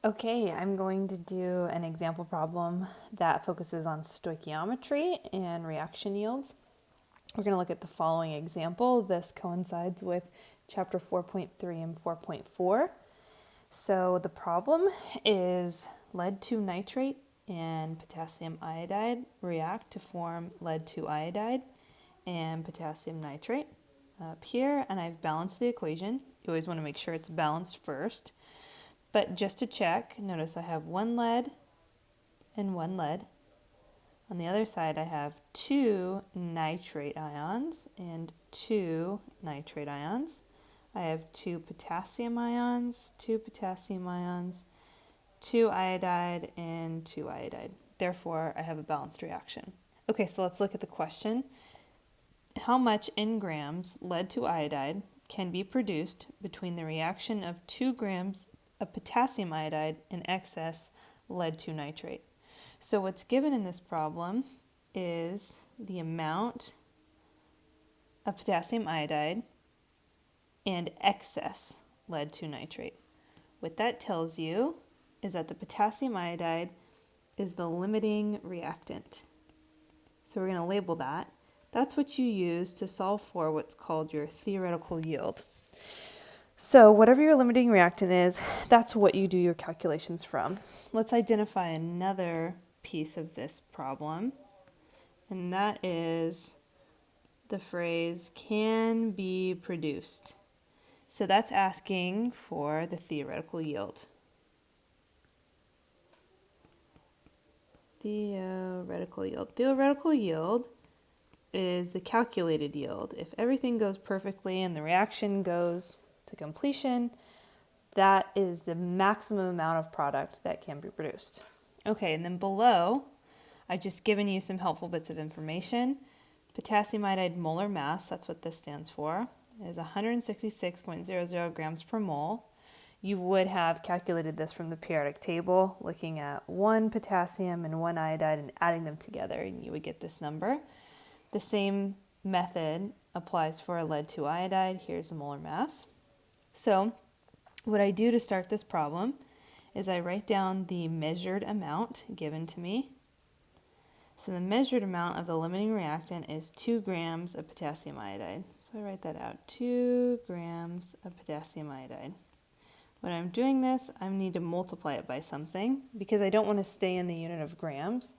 Okay, I'm going to do an example problem that focuses on stoichiometry and reaction yields. We're going to look at the following example. This coincides with chapter 4.3 and 4.4. So the problem is lead 2 nitrate and potassium iodide react to form lead 2 iodide and potassium nitrate up here, and I've balanced the equation. You always want to make sure it's balanced first. But just to check, notice I have one lead and one lead. On the other side, I have 2 nitrate ions and 2 nitrate ions. I have 2 potassium ions, 2 potassium ions, 2 iodide, and 2 iodide. Therefore, I have a balanced reaction. Okay, so let's look at the question. How much in grams lead 2 iodide can be produced between the reaction of 2 grams of potassium iodide and excess lead 2 nitrate? So what's given in this problem is the amount of potassium iodide and excess lead 2 nitrate. What that tells you is that the potassium iodide is the limiting reactant. So we're going to label that. That's what you use to solve for what's called your theoretical yield. So whatever your limiting reactant is, that's what you do your calculations from. Let's identify another piece of this problem, and that is the phrase can be produced. So that's asking for the theoretical yield. Theoretical yield. Theoretical yield is the calculated yield. If everything goes perfectly and the reaction goes to completion, that is the maximum amount of product that can be produced. Okay, and then below, I've just given you some helpful bits of information. Potassium iodide molar mass, that's what this stands for, is 166.00 grams per mole. You would have calculated this from the periodic table, looking at 1 potassium and 1 iodide and adding them together, and you would get this number. The same method applies for lead 2 iodide. Here's the molar mass. So what I do to start this problem is I write down the measured amount given to me. So the measured amount of the limiting reactant is 2 grams of potassium iodide. So I write that out, 2 grams of potassium iodide. When I'm doing this, I need to multiply it by something because I don't want to stay in the unit of grams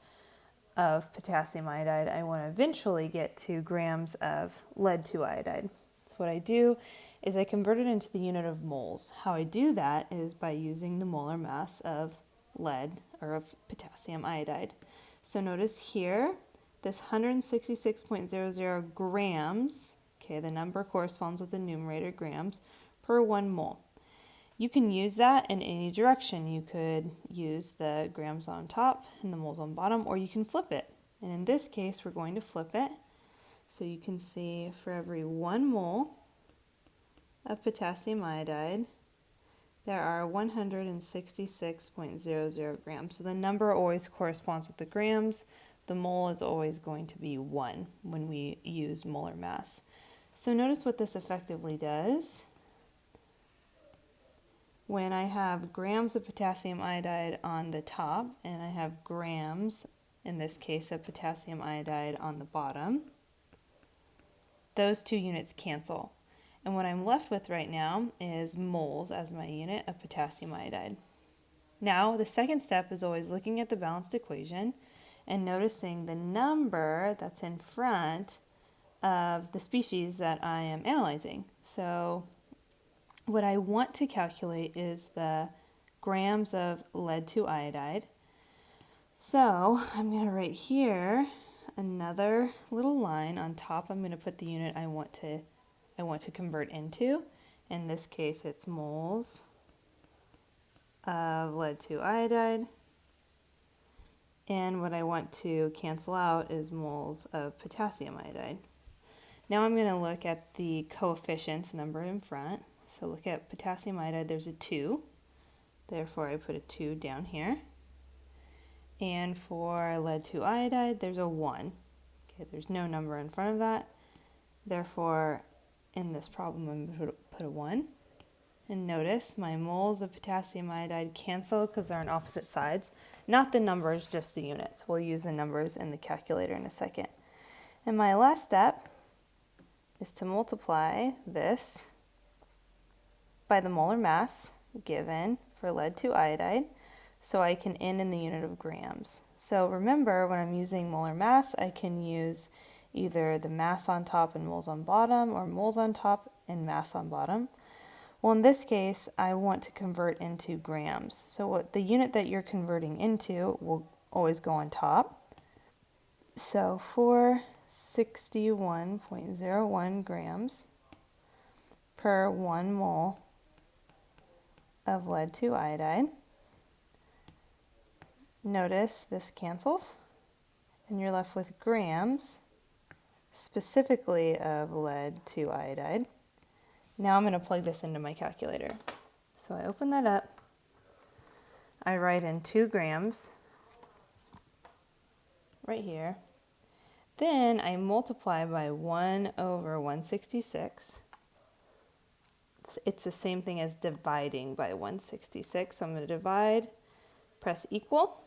of potassium iodide. I want to eventually get to grams of lead 2 iodide. So what I do is I convert it into the unit of moles. How I do that is by using the molar mass of lead or of potassium iodide. So notice here, this 166.00 grams, okay, the number corresponds with the numerator grams per 1 mole. You can use that in any direction. You could use the grams on top and the moles on bottom, or you can flip it. And in this case, we're going to flip it. So you can see for every 1 mole of potassium iodide, there are 166.00 grams. So the number always corresponds with the grams. The mole is always going to be 1 when we use molar mass. So notice what this effectively does. When I have grams of potassium iodide on the top and I have grams, in this case, of potassium iodide on the bottom, those two units cancel. And what I'm left with right now is moles as my unit of potassium iodide. Now, the second step is always looking at the balanced equation and noticing the number that's in front of the species that I am analyzing. So what I want to calculate is the grams of lead 2 iodide. So I'm going to write here another little line on top. I'm going to put the unit I want to convert into. In this case, it's moles of lead 2 iodide. And what I want to cancel out is moles of potassium iodide. Now I'm going to look at the coefficients number in front. So look at potassium iodide, there's a 2. Therefore, I put a 2 down here. And for lead 2 iodide, there's a 1. Okay, there's no number in front of that. Therefore, in this problem, I'm going to put a 1. And notice my moles of potassium iodide cancel because they're on opposite sides. Not the numbers, just the units. We'll use the numbers in the calculator in a second. And my last step is to multiply this by the molar mass given for lead 2 iodide, so I can end in the unit of grams. So remember, when I'm using molar mass, I can use either the mass on top and moles on bottom, or moles on top and mass on bottom. Well, in this case, I want to convert into grams. So what the unit that you're converting into will always go on top. So 461.01 grams per 1 mole of lead 2 iodide. Notice this cancels, and you're left with grams, specifically of lead 2 iodide. Now I'm going to plug this into my calculator. So I open that up, I write in 2 grams right here. Then I multiply by 1 over 166. It's the same thing as dividing by 166. So I'm going to divide, press equal.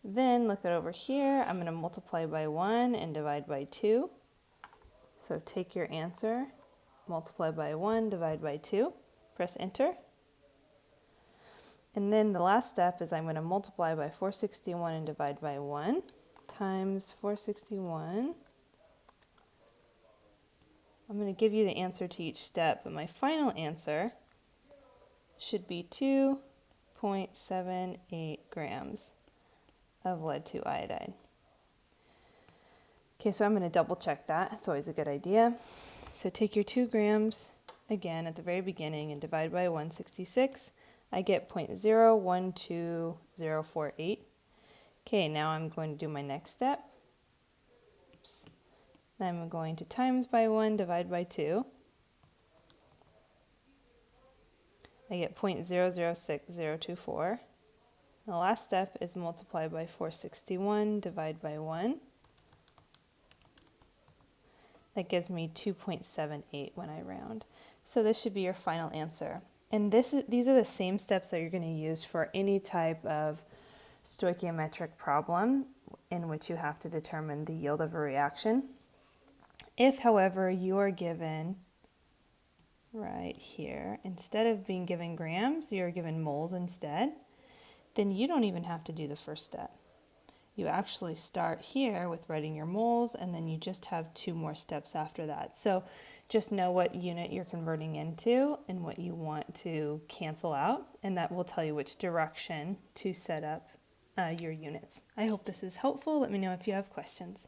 Then look at over here, I'm going to multiply by 1 and divide by 2. So take your answer, multiply by 1, divide by 2, press enter. And then the last step is I'm going to multiply by 461 and divide by 1 times 461. I'm going to give you the answer to each step, but my final answer should be 2.78 grams of lead 2 iodide. Okay, so I'm going to double check that. It's always a good idea. So take your 2 grams again at the very beginning and divide by 166. I get 0.012048. Okay, now I'm going to do my next step. Oops. I'm going to times by 1, divide by 2. I get 0.006024. The last step is multiply by 461, divide by 1. That gives me 2.78 when I round. So this should be your final answer. And these are the same steps that you're going to use for any type of stoichiometric problem in which you have to determine the yield of a reaction. If, however, you are given right here, instead of being given grams, you're given moles instead, then you don't even have to do the first step. You actually start here with writing your moles, and then you just have 2 more steps after that. So just know what unit you're converting into and what you want to cancel out, and that will tell you which direction to set up your units. I hope this is helpful. Let me know if you have questions.